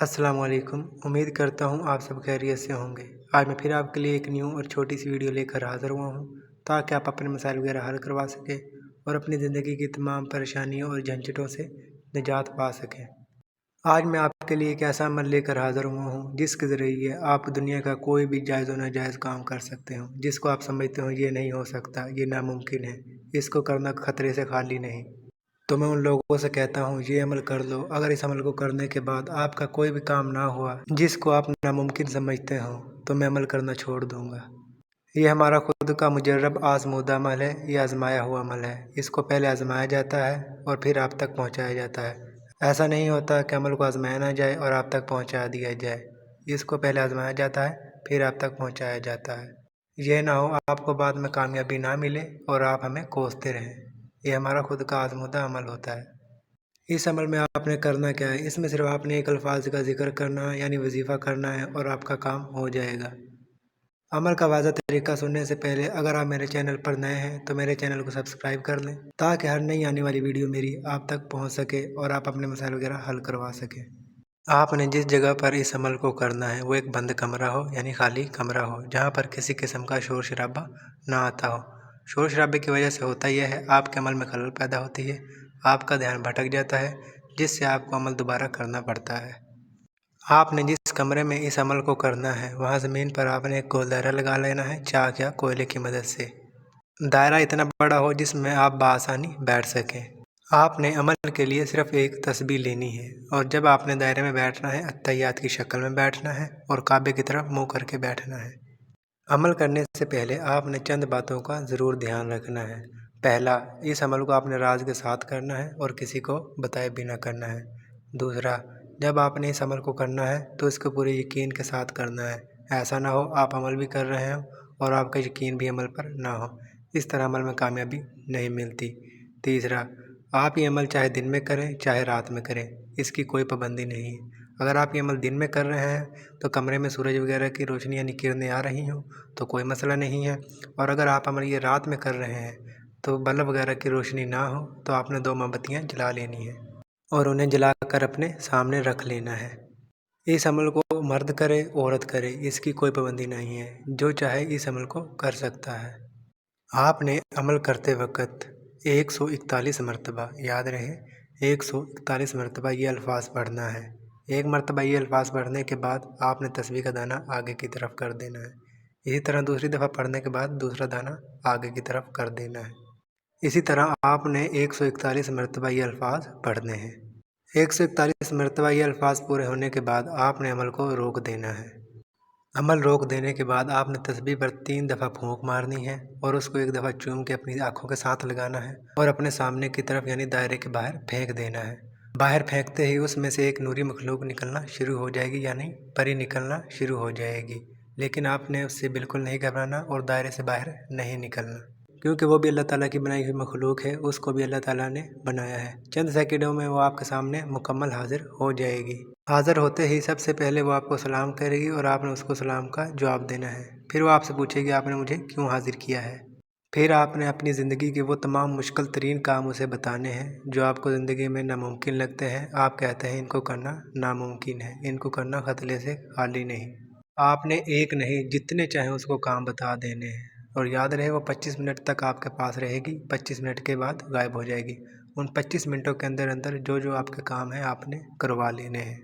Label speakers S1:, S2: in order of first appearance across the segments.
S1: अस्सलाम वालेकुम। उम्मीद करता हूँ आप सब खैरियत से होंगे। आज मैं फिर आपके लिए एक न्यू और छोटी सी वीडियो लेकर हाज़िर हुआ हूँ ताकि आप अपने मसाइल वगैरह हल करवा सकें और अपनी ज़िंदगी की तमाम परेशानियों और झंझटों से निजात पा सकें। आज मैं आपके लिए एक ऐसा अमल लेकर हाज़िर हुआ हूँ जिसके ज़रिए आप दुनिया का कोई भी जायज़ व नाजायज़ काम कर सकते हो, जिसको आप समझते हो ये नहीं हो सकता, ये नामुमकिन है, इसको करना खतरे से खाली नहीं। तो मैं उन लोगों से कहता हूँ ये अमल कर लो। अगर इस अमल को करने के बाद आपका कोई भी काम ना हुआ जिसको आप नामुमकिन समझते हो, तो मैं अमल करना छोड़ दूँगा। ये हमारा खुद का मुजर्रब आज़मूदा अमल है, ये आज़माया हुआ अमल है। इसको पहले आज़माया जाता है और फिर आप तक पहुँचाया जाता है। ऐसा नहीं होता कि अमल को आज़माया ना जाए और आप तक पहुँचा दिया जाए। इसको पहले आज़माया जाता है, फिर आप तक पहुँचाया जाता है। ये ना हो आपको बाद में कामयाबी ना मिले और आप हमें कोसते रहें। ये हमारा खुद का आज़मूदा अमल होता है। इस अमल में आपने करना क्या है, इसमें सिर्फ आपने एक अल्फाज का जिक्र करना है, यानी वजीफ़ा करना है और आपका काम हो जाएगा। अमल का वाज़ा तरीका सुनने से पहले अगर आप मेरे चैनल पर नए हैं तो मेरे चैनल को सब्सक्राइब कर लें ताकि हर नई आने वाली वीडियो मेरी आप तक पहुंच सके और आप अपने मसाइल वगैरह हल करवा सकें। आपने जिस जगह पर इस अमल को करना है वो एक बंद कमरा हो, यानी खाली कमरा हो, जहाँ पर किसी किस्म का शोर शराबा ना आता हो। शोर शराबे की वजह से होता यह है आपके अमल में खलल पैदा होती है, आपका ध्यान भटक जाता है, जिससे आपको अमल दोबारा करना पड़ता है। आपने जिस कमरे में इस अमल को करना है वहाँ ज़मीन पर आपने एक गोल दायरा लगा लेना है चाक या कोयले की मदद से। दायरा इतना बड़ा हो जिसमें आप बासानी बैठ सकें। आपने अमल के लिए सिर्फ एक तस्बीह लेनी है और जब आपने दायरे में बैठना है अत्तहियात की शक्ल में बैठना है और काबे की तरफ मुँह करके बैठना है। अमल करने से पहले आपने चंद बातों का ज़रूर ध्यान रखना है। पहला, इस अमल को आपने राज के साथ करना है और किसी को बताए बिना करना है। दूसरा, जब आपने इस अमल को करना है तो इसको पूरे यकीन के साथ करना है। ऐसा ना हो आप अमल भी कर रहे हो और आपका यकीन भी अमल पर ना हो, इस तरह अमल में कामयाबी नहीं मिलती। तीसरा, आप ये अमल चाहे दिन में करें चाहे रात में करें, इसकी कोई पाबंदी नहीं है। अगर आप ये अमल दिन में कर रहे हैं तो कमरे में सूरज वगैरह की रोशनी यानी किरणें आ रही हों तो कोई मसला नहीं है, और अगर आप अमल ये रात में कर रहे हैं तो बल्ब वगैरह की रोशनी ना हो तो आपने 2 मोमबत्तियाँ जला लेनी है और उन्हें जलाकर अपने सामने रख लेना है। इस अमल को मर्द करे औरत करे इसकी कोई पाबंदी नहीं है, जो चाहे इस अमल को कर सकता है। आपने अमल करते वक्त 141 मरतबा, याद रहे 141 मरतबा ये अल्फाज पढ़ना है। एक मरतबा ये अल्फाज पढ़ने के बाद आपने तस्बीह का दाना आगे की तरफ कर देना है। इसी तरह दूसरी दफ़ा पढ़ने के बाद दूसरा दाना आगे की तरफ कर देना है। इसी तरह आपने 141 मरतबा ये अल्फाज पढ़ने हैं। 141 मरतबा ये अल्फाज पूरे होने के बाद आपने अमल को रोक देना है। अमल रोक देने के बाद आपने तस्बीह पर 3 दफ़ा फूंक मारनी है और उसको एक दफ़ा चूम के अपनी आँखों के साथ लगाना है और अपने सामने की तरफ यानी दायरे के बाहर फेंक देना है। बाहर फेंकते ही उसमें से एक नूरी मखलूक निकलना शुरू हो जाएगी, यानी परी निकलना शुरू हो जाएगी। लेकिन आपने उससे बिल्कुल नहीं घबराना और दायरे से बाहर नहीं निकलना, क्योंकि वो भी अल्लाह ताला की बनाई हुई मखलूक है, उसको भी अल्लाह ताला ने बनाया है। चंद सेकंडों में वो आपके सामने मुकम्मल हाजिर हो जाएगी। हाज़िर होते ही सबसे पहले वो आपको सलाम करेगी और आपने उसको सलाम का जवाब देना है। फिर वो आपसे पूछेगी आपने मुझे क्यों हाज़िर किया है। फिर आपने अपनी ज़िंदगी के वो तमाम मुश्किल तरीन काम उसे बताने हैं जो आपको ज़िंदगी में नामुमकिन लगते हैं। आप कहते हैं इनको करना नामुमकिन है, इनको करना खतरे से खाली नहीं। आपने एक नहीं जितने चाहें उसको काम बता देने हैं और याद रहे वो 25 मिनट तक आपके पास रहेगी, 25 मिनट के बाद गायब हो जाएगी। उन 25 मिनटों के अंदर अंदर जो जो आपके काम हैं आपने करवा लेने हैं।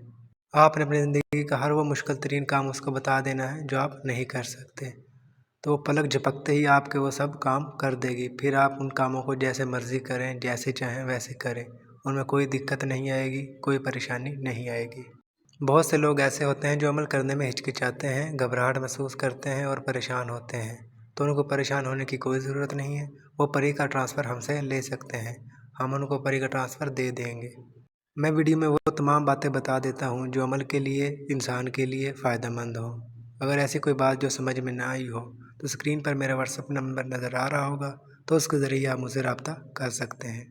S1: आपने अपनी ज़िंदगी का हर वो मुश्किल तरीन काम उसको बता देना है जो आप नहीं कर सकते, तो वो पलक झपकते ही आपके वो सब काम कर देगी। फिर आप उन कामों को जैसे मर्ज़ी करें, जैसे चाहें वैसे करें, उनमें कोई दिक्कत नहीं आएगी, कोई परेशानी नहीं आएगी। बहुत से लोग ऐसे होते हैं जो अमल करने में हिचकिचाते हैं, घबराहट महसूस करते हैं और परेशान होते हैं, तो उनको परेशान होने की कोई ज़रूरत नहीं है। वो परी का ट्रांसफ़र हमसे ले सकते हैं, हम उनको परी का ट्रांसफ़र दे देंगे। मैं वीडियो में वो तमाम बातें बता देता हूँ जो अमल के लिए, इंसान के लिए फ़ायदेमंद हो। अगर ऐसी कोई बात जो समझ में ना आई हो तो स्क्रीन पर मेरा व्हाट्सएप नंबर नज़र आ रहा होगा, तो उसके ज़रिए आप मुझसे रब्ता कर सकते हैं।